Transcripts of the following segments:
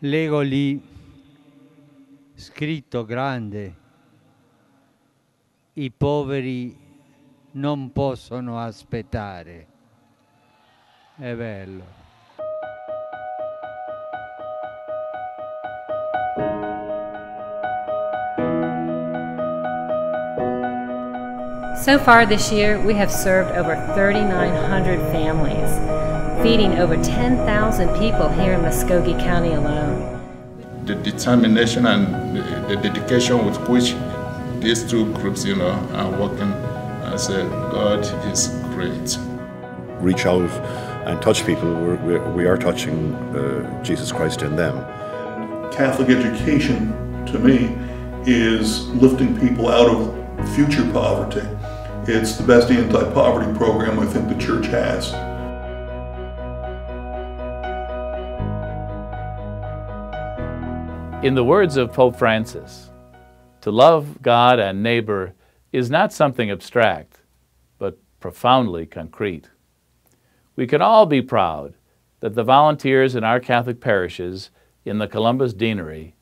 Leggo lì, scritto grande, i poveri non possono aspettare. È bello. So far this year, we have served over 3,900 families, feeding over 10,000 people here in Muskogee County alone. The determination and the dedication with which these two groups, are working, I said, God is great. Reach out and touch people. We are touching Jesus Christ in them. Catholic education, to me, is lifting people out of future poverty. It's the best anti-poverty program I think the Church has. In the words of Pope Francis, to love God and neighbor is not something abstract, but profoundly concrete. We can all be proud that the volunteers in our Catholic parishes in the Columbus Deanery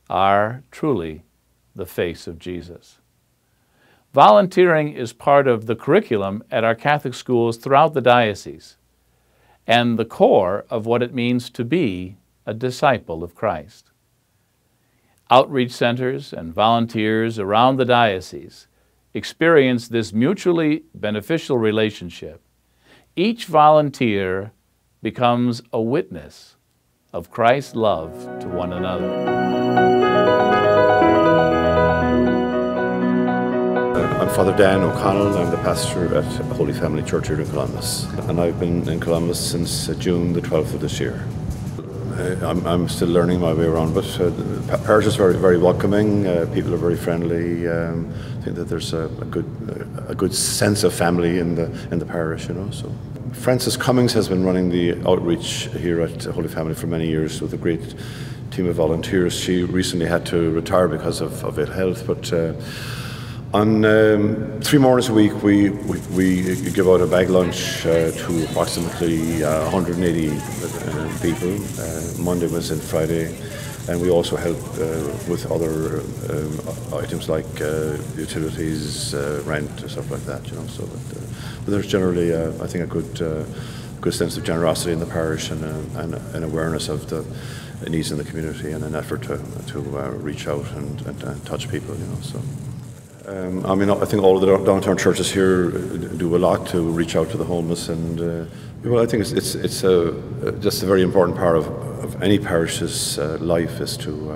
are truly the face of Jesus. Volunteering is part of the curriculum at our Catholic schools throughout the diocese and the core of what it means to be a disciple of Christ. Outreach centers and volunteers around the diocese experience this mutually beneficial relationship. Each volunteer becomes a witness of Christ's love to one another. I'm Father Dan O'Connell. I'm the pastor at Holy Family Church here in Columbus. And I've been in Columbus since June the 12th of this year. I'm still learning my way around, but the parish is very, very welcoming. People are very friendly. I think that there's a good sense of family in the parish, So Frances Cummings has been running the outreach here at Holy Family for many years with a great team of volunteers. She recently had to retire because of ill health, but on 3 mornings a week, we give out a bag lunch to approximately 180 people, Monday, Wednesday, and Friday, and we also help with other items like utilities, rent, stuff like that. So, but there's generally, I think, a good sense of generosity in the parish and an awareness of the needs in the community and an effort to reach out and touch people. So. I think all of the downtown churches here do a lot to reach out to the homeless, and I think it's just a very important part of any parish's life is to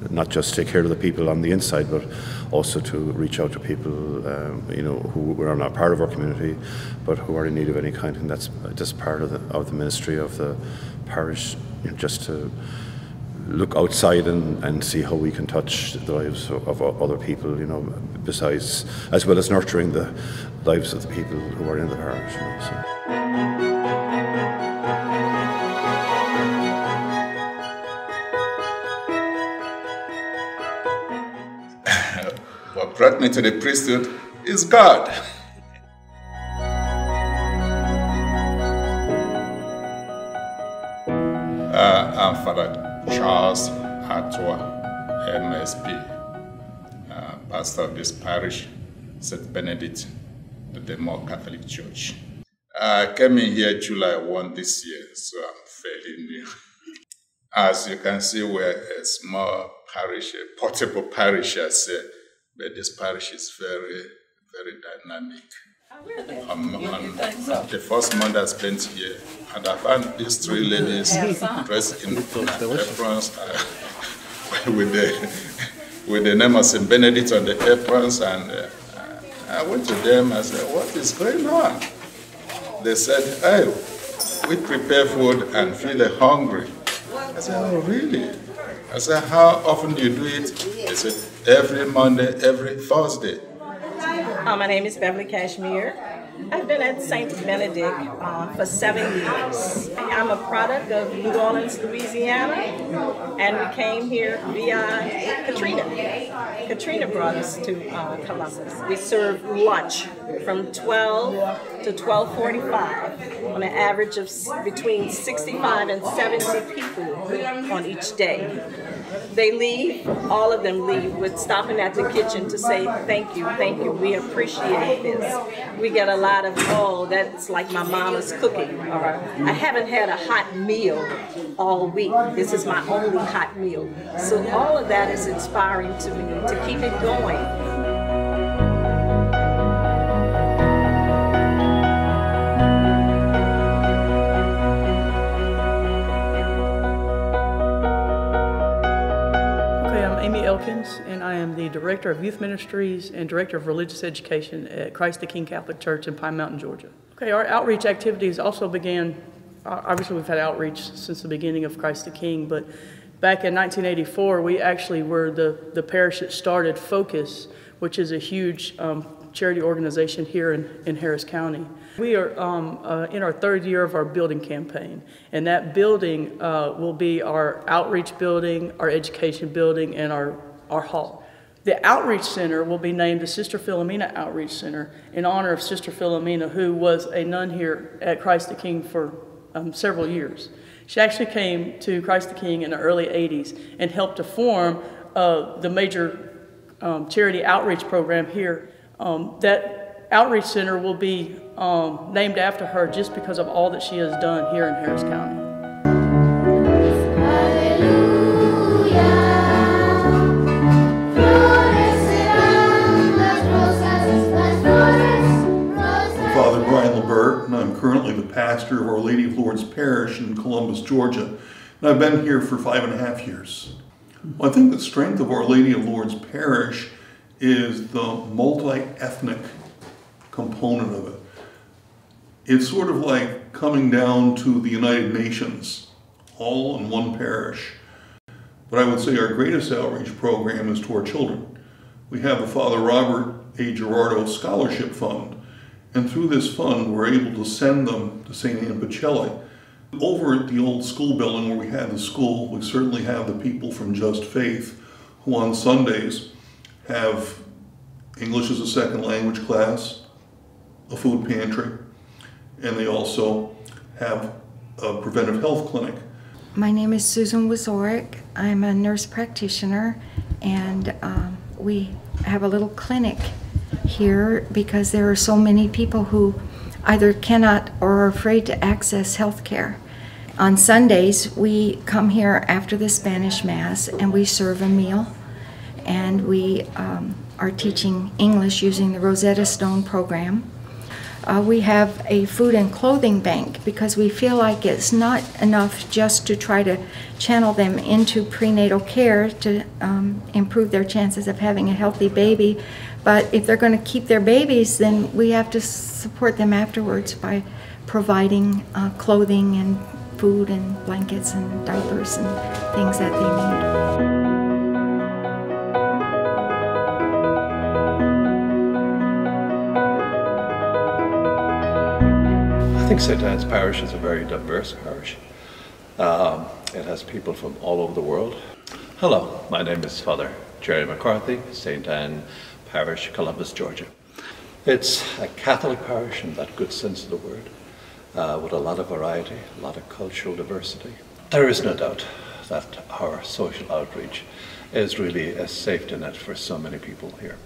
not just take care of the people on the inside, but also to reach out to people who are not part of our community, but who are in need of any kind, and that's just part of the ministry of the parish, just to look outside and see how we can touch the lives of other people, besides, as well as nurturing the lives of the people who are in the parish. What brought me to the priesthood is God. I'm Father Charles Atwa, MSP, pastor of this parish, St. Benedict, the Moor Catholic Church. I came in here July 1 this year, so I'm fairly new. As you can see, we're a small parish, a portable parish, I say, but this parish is very, very dynamic. The first month I spent here, and I found these 3 ladies dressed in aprons with the name of St. Benedict on the aprons, and I went to them and said, "What is going on?" They said, "Hey, we prepare food and feel hungry." I said, "Oh, really?" I said, "How often do you do it?" They said, "Every Monday, every Thursday." My name is Beverly Cashmere. I've been at St. Benedict for 7 years. I'm a product of New Orleans, Louisiana, and we came here via Katrina. Katrina brought us to Columbus. We serve lunch from 12 to 12:45 on an average of between 65 and 70 people on each day. They leave, all of them leave with stopping at the kitchen to say thank you, we appreciate this. We get a lot of, oh, that's like my mama's cooking, or I haven't had a hot meal all week. This is my only hot meal. So all of that is inspiring to me to keep it going. And I am the Director of Youth Ministries and Director of Religious Education at Christ the King Catholic Church in Pine Mountain, Georgia. Okay, our outreach activities also began, obviously we've had outreach since the beginning of Christ the King, but back in 1984, we actually were the parish that started Focus, which is a huge charity organization here in Harris County. We are in our 3rd year of our building campaign, and that building will be our outreach building, our education building, and our hall. The outreach center will be named the Sister Philomena Outreach Center in honor of Sister Philomena, who was a nun here at Christ the King for several years. She actually came to Christ the King in the early 80s and helped to form the major charity outreach program here. That outreach center will be named after her just because of all that she has done here in Harris County. And I'm currently the pastor of Our Lady of Lourdes Parish in Columbus, Georgia. And I've been here for 5.5 years. Well, I think the strength of Our Lady of Lourdes Parish is the multi-ethnic component of it. It's sort of like coming down to the United Nations, all in one parish. But I would say our greatest outreach program is to our children. We have the Father Robert A. Gerardo Scholarship Fund. And through this fund, we're able to send them to St. Anne Pacelli. Over at the old school building where we had the school, we certainly have the people from Just Faith who on Sundays have English as a second language class, a food pantry, and they also have a preventive health clinic. My name is Susan Wazorek. I'm a nurse practitioner, and we have a little clinic here because there are so many people who either cannot or are afraid to access health care. On Sundays, we come here after the Spanish Mass and we serve a meal, and we are teaching English using the Rosetta Stone program. We have a food and clothing bank because we feel like it's not enough just to try to channel them into prenatal care to improve their chances of having a healthy baby. But if they're going to keep their babies, then we have to support them afterwards by providing clothing and food and blankets and diapers and things that they need. I think St. Anne's Parish is a very diverse parish. It has people from all over the world. Hello, my name is Father Jerry McCarthy, St. Anne Parish, Columbus, Georgia. It's a Catholic parish in that good sense of the word, with a lot of variety, a lot of cultural diversity. There is no doubt that our social outreach is really a safety net for so many people here.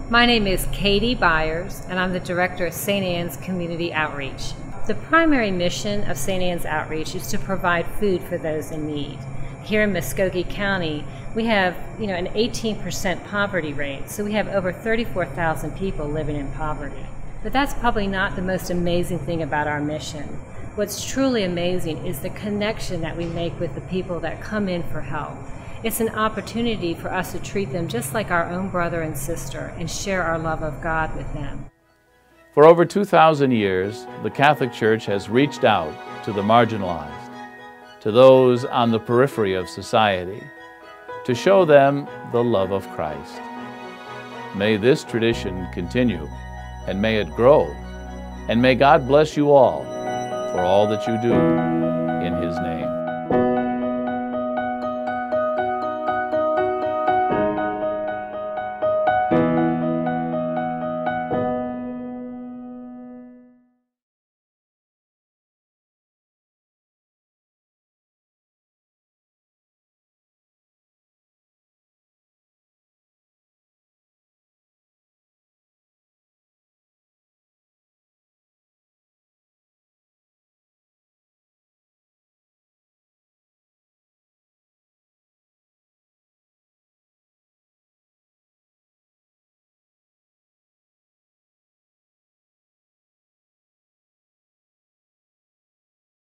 My name is Katie Byers, and I'm the Director of St. Anne's Community Outreach. The primary mission of St. Anne's Outreach is to provide food for those in need. Here in Muskogee County, we have an 18% poverty rate, so we have over 34,000 people living in poverty. But that's probably not the most amazing thing about our mission. What's truly amazing is the connection that we make with the people that come in for help. It's an opportunity for us to treat them just like our own brother and sister and share our love of God with them. For over 2,000 years, the Catholic Church has reached out to the marginalized, to those on the periphery of society, to show them the love of Christ. May this tradition continue, and may it grow And may God bless you all for all that you do in His name.